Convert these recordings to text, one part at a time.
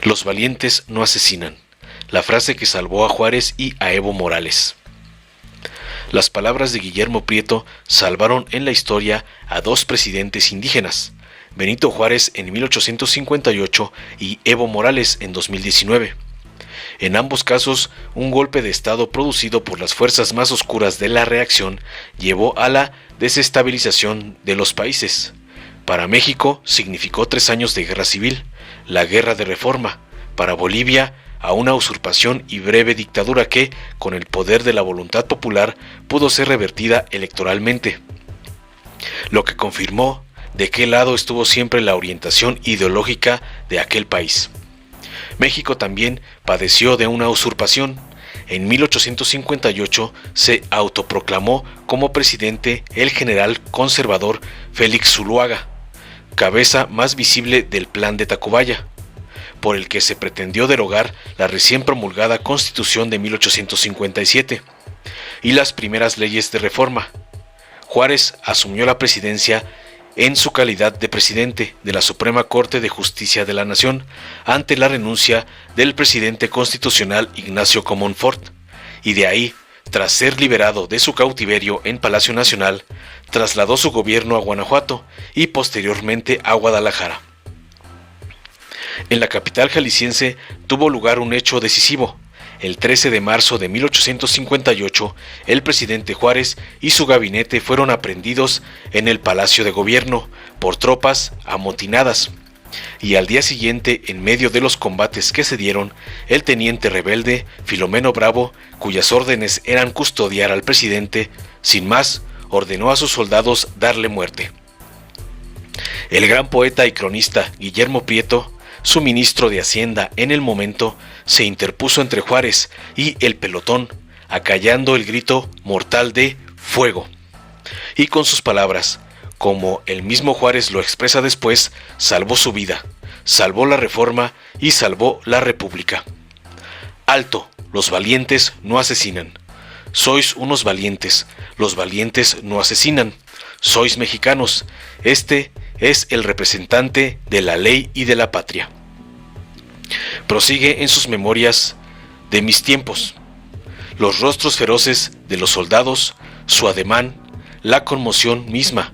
Los valientes no asesinan, la frase que salvó a Juárez y a Evo Morales. Las palabras de Guillermo Prieto salvaron en la historia a dos presidentes indígenas, Benito Juárez en 1858 y Evo Morales en 2019. En ambos casos, un golpe de Estado producido por las fuerzas más oscuras de la reacción llevó a la desestabilización de los países. Para México significó 3 años de guerra civil, la Guerra de Reforma. Para Bolivia, a una usurpación y breve dictadura que, con el poder de la voluntad popular, pudo ser revertida electoralmente. Lo que confirmó de qué lado estuvo siempre la orientación ideológica de aquel país. México también padeció de una usurpación. En 1858 se autoproclamó como presidente el general conservador Félix Zuloaga, cabeza más visible del Plan de Tacubaya, por el que se pretendió derogar la recién promulgada Constitución de 1857 y las primeras leyes de reforma. Juárez asumió la presidencia en su calidad de presidente de la Suprema Corte de Justicia de la Nación ante la renuncia del presidente constitucional Ignacio Comonfort, y de ahí, tras ser liberado de su cautiverio en Palacio Nacional, trasladó su gobierno a Guanajuato y posteriormente a Guadalajara. En la capital jalisciense tuvo lugar un hecho decisivo. El 13 de marzo de 1858, el presidente Juárez y su gabinete fueron aprehendidos en el Palacio de Gobierno por tropas amotinadas. Y al día siguiente, en medio de los combates que se dieron, el teniente rebelde Filomeno Bravo, cuyas órdenes eran custodiar al presidente, sin más, ordenó a sus soldados darle muerte. El gran poeta y cronista Guillermo Prieto, su ministro de Hacienda en el momento, se interpuso entre Juárez y el pelotón, acallando el grito mortal de ¡fuego! Y con sus palabras, como el mismo Juárez lo expresa después, salvó su vida, salvó la Reforma y salvó la República. ¡Alto! Los valientes no asesinan. Sois unos valientes, los valientes no asesinan. Sois mexicanos, este es el representante de la ley y de la patria. Prosigue en sus memorias de mis tiempos, los rostros feroces de los soldados, su ademán, la conmoción misma,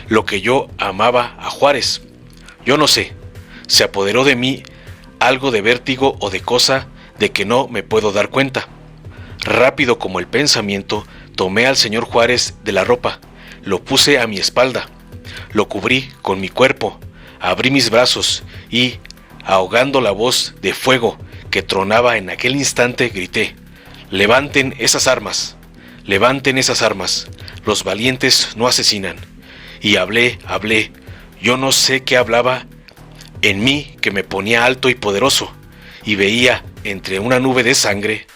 lo que yo amaba a Juárez. Yo no sé, se apoderó de mí algo de vértigo o de cosa de que no me puedo dar cuenta. Rápido como el pensamiento, tomé al señor Juárez de la ropa, lo puse a mi espalda, lo cubrí con mi cuerpo, abrí mis brazos y, ahogando la voz de fuego que tronaba en aquel instante, grité: «Levanten esas armas, levanten esas armas, los valientes no asesinan». Y hablé, yo no sé qué hablaba en mí que me ponía alto y poderoso, y veía entre una nube de sangre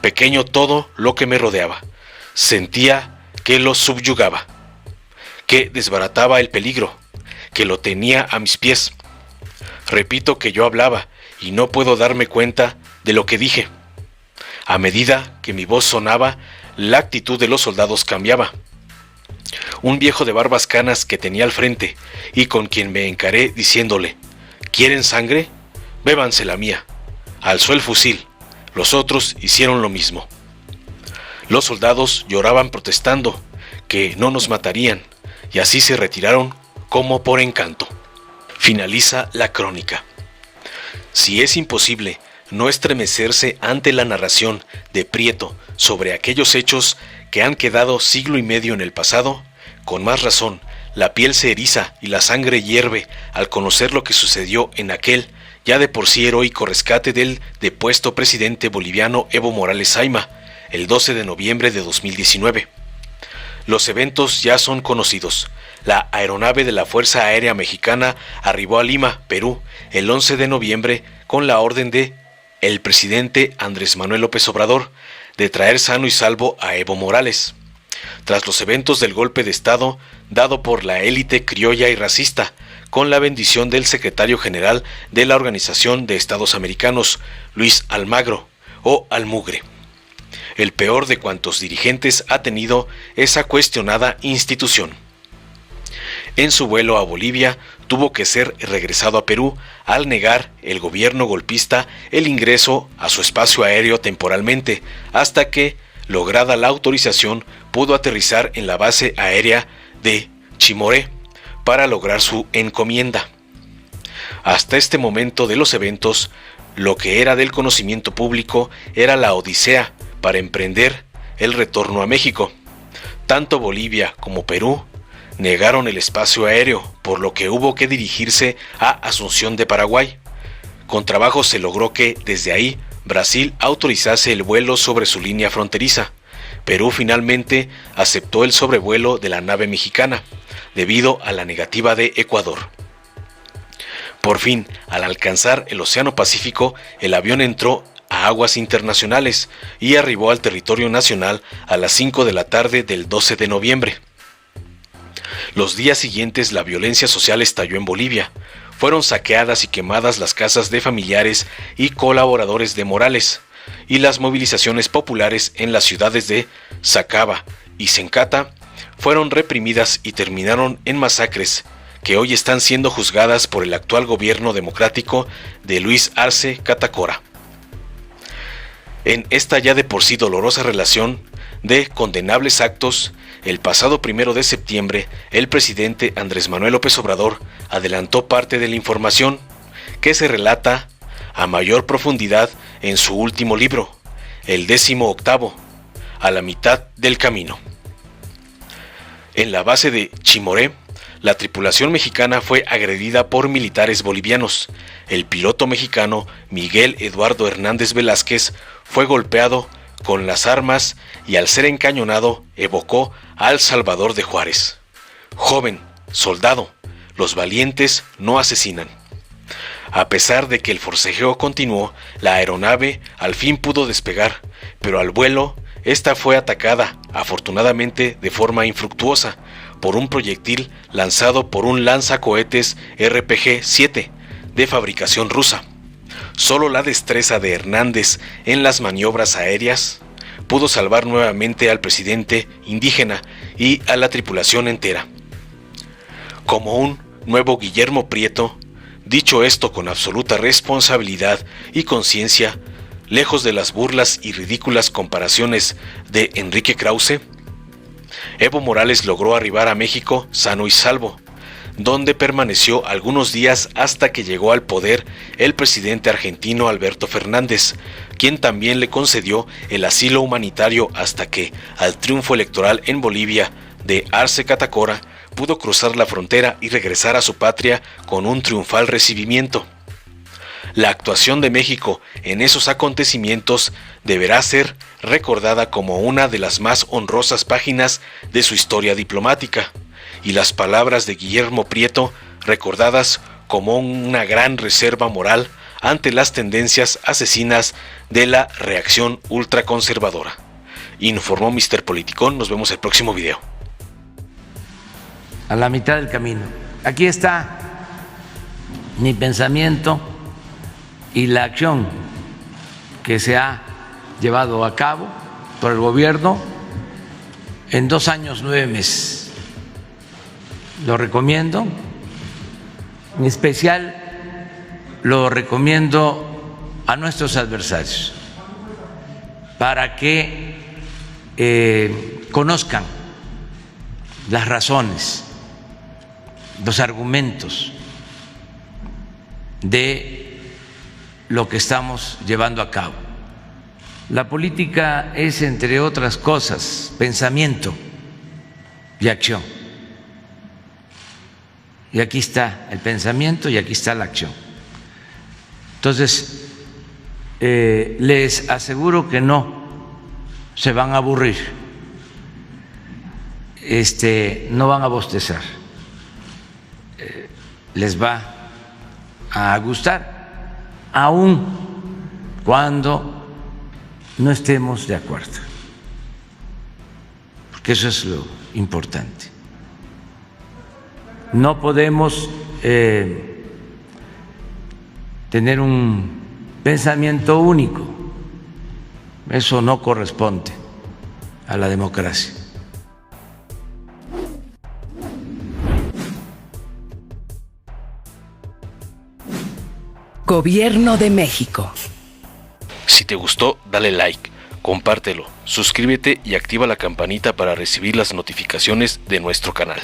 pequeño todo lo que me rodeaba. Sentía que lo subyugaba, que desbarataba el peligro, que lo tenía a mis pies. Repito que yo hablaba y no puedo darme cuenta de lo que dije. A medida que mi voz sonaba, la actitud de los soldados cambiaba. Un viejo de barbas canas que tenía al frente y con quien me encaré diciéndole: «¿Quieren sangre? Bébanse la mía». Alzó el fusil. Los otros hicieron lo mismo. Los soldados lloraban protestando que no nos matarían, y así se retiraron como por encanto. Finaliza la crónica. Si es imposible no estremecerse ante la narración de Prieto sobre aquellos hechos que han quedado siglo y medio en el pasado, con más razón la piel se eriza y la sangre hierve al conocer lo que sucedió en aquel ya de por sí heroico rescate del depuesto presidente boliviano Evo Morales Saima, el 12 de noviembre de 2019. Los eventos ya son conocidos. La aeronave de la Fuerza Aérea Mexicana arribó a Lima, Perú, el 11 de noviembre con la orden de el presidente Andrés Manuel López Obrador de traer sano y salvo a Evo Morales. Tras los eventos del golpe de Estado dado por la élite criolla y racista, con la bendición del secretario general de la Organización de Estados Americanos, Luis Almagro, o Almugre. El peor de cuantos dirigentes ha tenido esa cuestionada institución. En su vuelo a Bolivia tuvo que ser regresado a Perú al negar el gobierno golpista el ingreso a su espacio aéreo temporalmente, hasta que, lograda la autorización, pudo aterrizar en la base aérea de Chimoré para lograr su encomienda. Hasta este momento de los eventos, lo que era del conocimiento público era la odisea para emprender el retorno a México. Tanto Bolivia como Perú negaron el espacio aéreo, por lo que hubo que dirigirse a Asunción de Paraguay. Con trabajo se logró que, desde ahí, Brasil autorizase el vuelo sobre su línea fronteriza. Perú finalmente aceptó el sobrevuelo de la nave mexicana, debido a la negativa de Ecuador. Por fin, al alcanzar el Océano Pacífico, el avión entró a aguas internacionales y arribó al territorio nacional a las 5 de la tarde del 12 de noviembre. Los días siguientes la violencia social estalló en Bolivia. Fueron saqueadas y quemadas las casas de familiares y colaboradores de Morales, y las movilizaciones populares en las ciudades de Sacaba y Sencata fueron reprimidas y terminaron en masacres que hoy están siendo juzgadas por el actual gobierno democrático de Luis Arce Catacora. En esta ya de por sí dolorosa relación de condenables actos, el pasado 1 de septiembre, el presidente Andrés Manuel López Obrador adelantó parte de la información que se relata a mayor profundidad en su último libro, el 18º, A la mitad del camino. En la base de Chimoré, la tripulación mexicana fue agredida por militares bolivianos. El piloto mexicano Miguel Eduardo Hernández Velázquez fue golpeado con las armas y al ser encañonado evocó al Salvador de Juárez. Joven, soldado, los valientes no asesinan. A pesar de que el forcejeo continuó, la aeronave al fin pudo despegar, pero al vuelo, esta fue atacada, afortunadamente de forma infructuosa, por un proyectil lanzado por un lanzacohetes RPG-7 de fabricación rusa. Solo la destreza de Hernández en las maniobras aéreas pudo salvar nuevamente al presidente indígena y a la tripulación entera. Como un nuevo Guillermo Prieto, dicho esto con absoluta responsabilidad y conciencia, lejos de las burlas y ridículas comparaciones de Enrique Krause, Evo Morales logró arribar a México sano y salvo, donde permaneció algunos días hasta que llegó al poder el presidente argentino Alberto Fernández, quien también le concedió el asilo humanitario hasta que, al triunfo electoral en Bolivia de Arce Catacora, pudo cruzar la frontera y regresar a su patria con un triunfal recibimiento. La actuación de México en esos acontecimientos deberá ser recordada como una de las más honrosas páginas de su historia diplomática, y las palabras de Guillermo Prieto recordadas como una gran reserva moral ante las tendencias asesinas de la reacción ultraconservadora. Informó Mr. Politicón. Nos vemos el próximo video. A la mitad del camino. Aquí está mi pensamiento y la acción que se ha llevado a cabo por el gobierno en 2 años 9 meses. Lo recomiendo, en especial lo recomiendo a nuestros adversarios para que conozcan las razones, los argumentos de lo que estamos llevando a cabo. La política es, entre otras cosas, pensamiento y acción. Y aquí está el pensamiento y aquí está la acción. Entonces, les aseguro que no se van a aburrir, no van a bostezar, les va a gustar, aun cuando no estemos de acuerdo, porque eso es lo importante. No podemos tener un pensamiento único, eso no corresponde a la democracia. Gobierno de México. Si te gustó, dale like, compártelo, suscríbete y activa la campanita para recibir las notificaciones de nuestro canal.